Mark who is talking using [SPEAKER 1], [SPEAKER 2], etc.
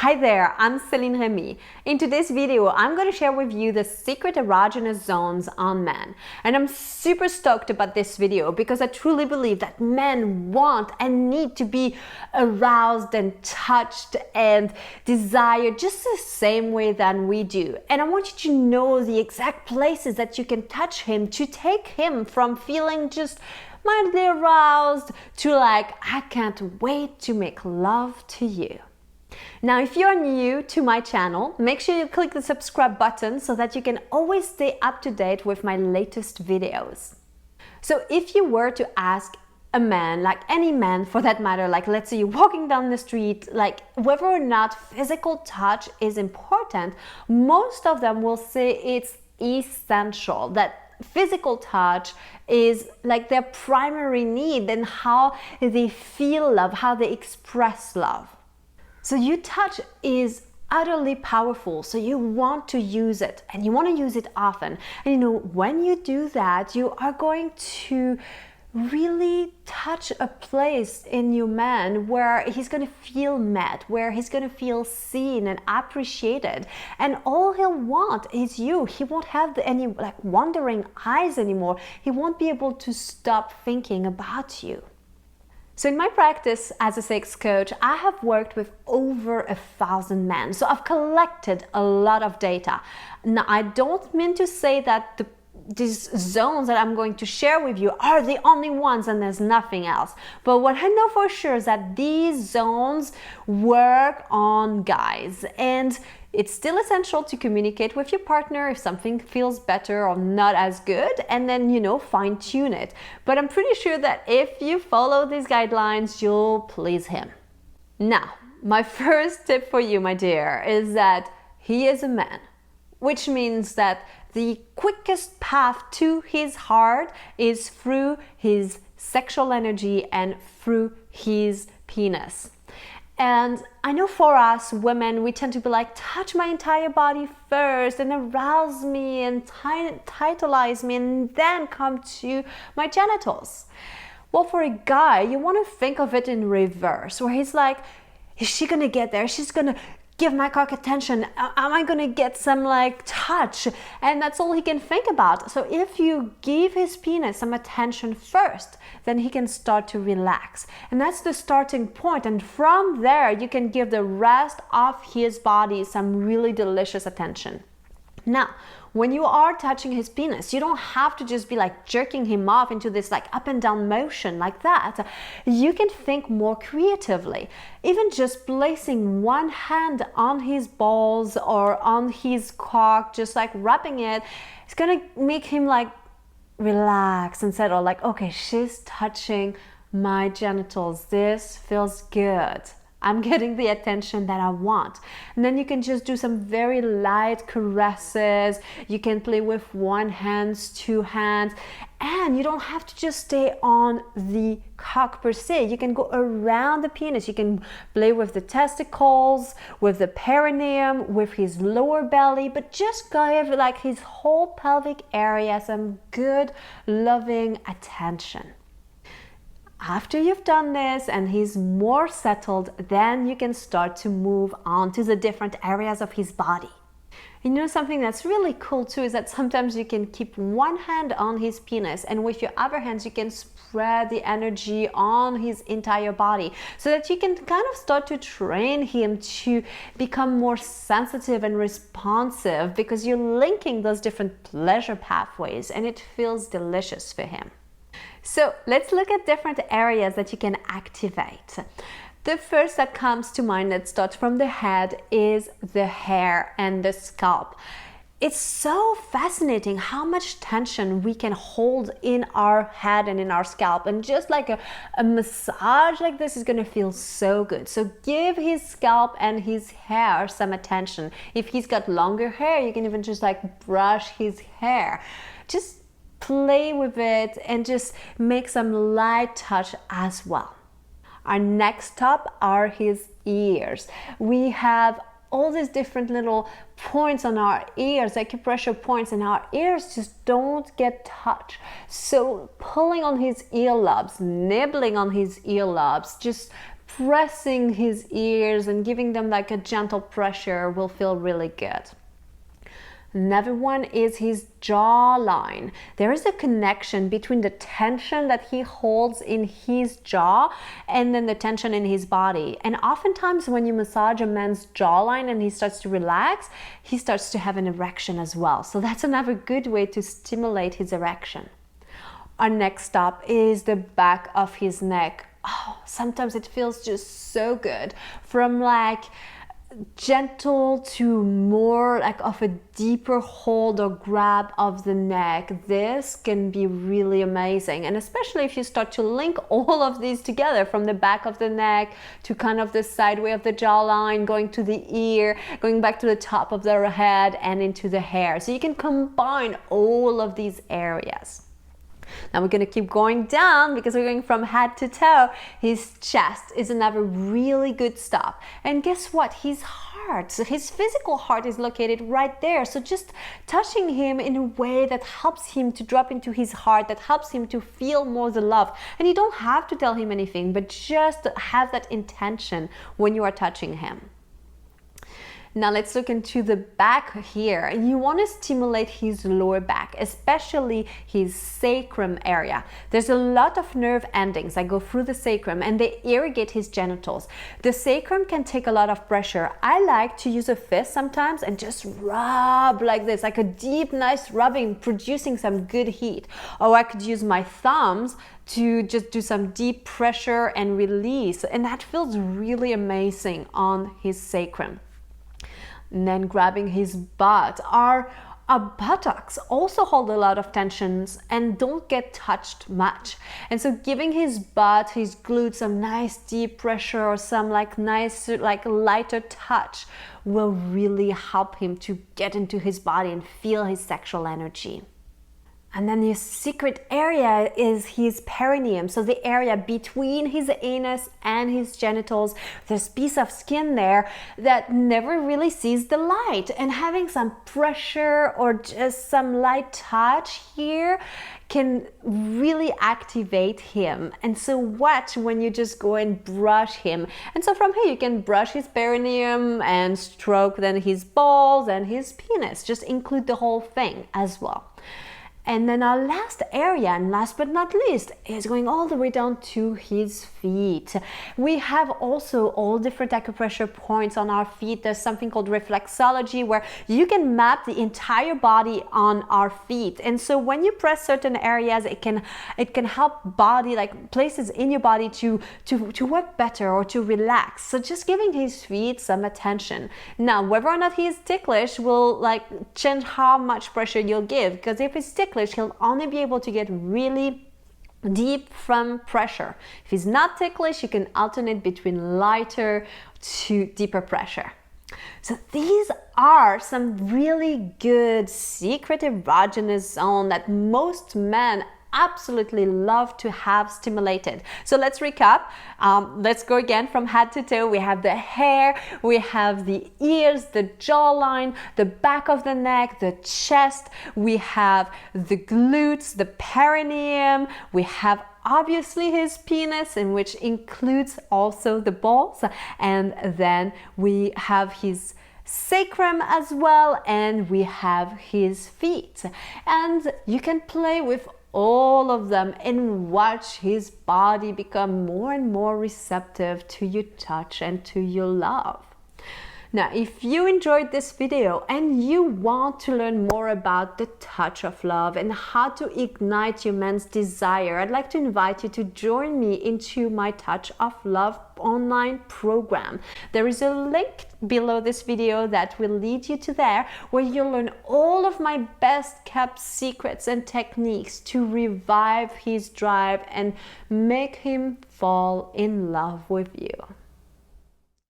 [SPEAKER 1] Hi there, I'm Céline Remy. In today's video, I'm going to share with you the secret erogenous zones on men. And I'm super stoked about this video because I truly believe that men want and need to be aroused and touched and desired just the same way that we do. And I want you to know the exact places that you can touch him to take him from feeling just mildly aroused to like, I can't wait to make love to you. Now, if you're new to my channel, make sure you click the subscribe button so that you can always stay up to date with my latest videos. So if you were to ask a man, like any man for that matter, like let's say you're walking down the street, like whether or not physical touch is important, most of them will say it's essential, that physical touch is like their primary need and how they feel love, how they express love. So your touch is utterly powerful, so you want to use it and you want to use it often. And you know, when you do that, you are going to really touch a place in your man where he's going to feel met, where he's going to feel seen and appreciated, and all he'll want is you. He won't have any like wandering eyes anymore. He won't be able to stop thinking about you. So in my practice as a sex coach, I have worked with over 1,000 men. So I've collected a lot of data. Now, I don't mean to say that these zones that I'm going to share with you are the only ones and there's nothing else. But what I know for sure is that these zones work on guys, and it's still essential to communicate with your partner if something feels better or not as good, and then, you know, fine tune it. But I'm pretty sure that if you follow these guidelines, you'll please him. Now, my first tip for you, my dear, is that he is a man, which means that the quickest path to his heart is through his sexual energy and through his penis. And I know for us women, we tend to be like, touch my entire body first and arouse me and titleize me and then come to my genitals. Well, for a guy, you want to think of it in reverse, where he's like, is she gonna get there? She's gonna give my cock attention. Am I gonna get some like touch? And that's all he can think about. So if you give his penis some attention first, then he can start to relax. And that's the starting point. And from there, you can give the rest of his body some really delicious attention. Now, when you are touching his penis, you don't have to just be like jerking him off into this like up and down motion like that. You can think more creatively. Even just placing one hand on his balls or on his cock, just like rubbing it, it's gonna make him like relax and settle, like, okay, she's touching my genitals. This feels good. I'm getting the attention that I want. And then you can just do some very light caresses. You can play with one hand, two hands, and you don't have to just stay on the cock per se. You can go around the penis. You can play with the testicles, with the perineum, with his lower belly, but just give like his whole pelvic area some good, loving attention. After you've done this and he's more settled, then you can start to move on to the different areas of his body. You know, something that's really cool too is that sometimes you can keep one hand on his penis and with your other hands you can spread the energy on his entire body so that you can kind of start to train him to become more sensitive and responsive, because you're linking those different pleasure pathways and it feels delicious for him. So let's look at different areas that you can activate. The first that comes to mind that starts from the head is the hair and the scalp. It's so fascinating how much tension we can hold in our head and in our scalp, and just like a massage like this is going to feel so good. So give his scalp and his hair some attention. If he's got longer hair, you can even just like brush his hair. Just play with it and just make some light touch as well. Our next stop are his ears. We have all these different little points on our ears, acupressure points, and our ears just don't get touched. So pulling on his earlobes, nibbling on his earlobes, just pressing his ears and giving them like a gentle pressure will feel really good. Another one is his jawline. There is a connection between the tension that he holds in his jaw and then the tension in his body. And oftentimes when you massage a man's jawline and he starts to relax, he starts to have an erection as well. So that's another good way to stimulate his erection. Our next stop is the back of his neck. Oh, sometimes it feels just so good, from like gentle to more like of a deeper hold or grab of the neck. This can be really amazing, and especially if you start to link all of these together, from the back of the neck to kind of the sideway of the jawline, going to the ear, going back to the top of the head and into the hair. So you can combine all of these areas. Now we're going to keep going down because we're going from head to toe. His chest is another really good stop. And guess what? His heart, so his physical heart is located right there. So just touching him in a way that helps him to drop into his heart, that helps him to feel more the love. And you don't have to tell him anything, but just have that intention when you are touching him. Now let's look into the back here. You want to stimulate his lower back, especially his sacrum area. There's a lot of nerve endings that go through the sacrum and they irrigate his genitals. The sacrum can take a lot of pressure. I like to use a fist sometimes and just rub like this, like a deep, nice rubbing, producing some good heat. Or I could use my thumbs to just do some deep pressure and release. And that feels really amazing on his sacrum. And then grabbing his butt. Our buttocks also hold a lot of tensions and don't get touched much. And so giving his butt, his glutes some nice deep pressure or some like nice like lighter touch will really help him to get into his body and feel his sexual energy. And then the secret area is his perineum, so the area between his anus and his genitals. There's a piece of skin there that never really sees the light, and having some pressure or just some light touch here can really activate him. And so watch when you just go and brush him. And so from here you can brush his perineum and stroke then his balls and his penis. Just include the whole thing as well. And then our last area, and last but not least, is going all the way down to his feet. We have also all different acupressure points on our feet. There's something called reflexology where you can map the entire body on our feet. And so when you press certain areas, it can help body, like places in your body to work better or to relax. So just giving his feet some attention. Now, whether or not he is ticklish will like change how much pressure you'll give, because if he's ticklish, he'll only be able to get really deep from pressure. If he's not ticklish, you can alternate between lighter to deeper pressure. So these are some really good secret erogenous zone that most men absolutely love to have stimulated. So let's recap. Let's go again from head to toe. We have the hair, we have the ears, the jawline, the back of the neck, the chest, we have the glutes, the perineum, we have obviously his penis, in which includes also the balls, and then we have his sacrum as well, and we have his feet. And you can play with all of them and watch his body become more and more receptive to your touch and to your love. Now, if you enjoyed this video and you want to learn more about the touch of love and how to ignite your man's desire, I'd like to invite you to join me into my Touch of Love online program. There is a link below this video that will lead you to there, where you'll learn all of my best kept secrets and techniques to revive his drive and make him fall in love with you.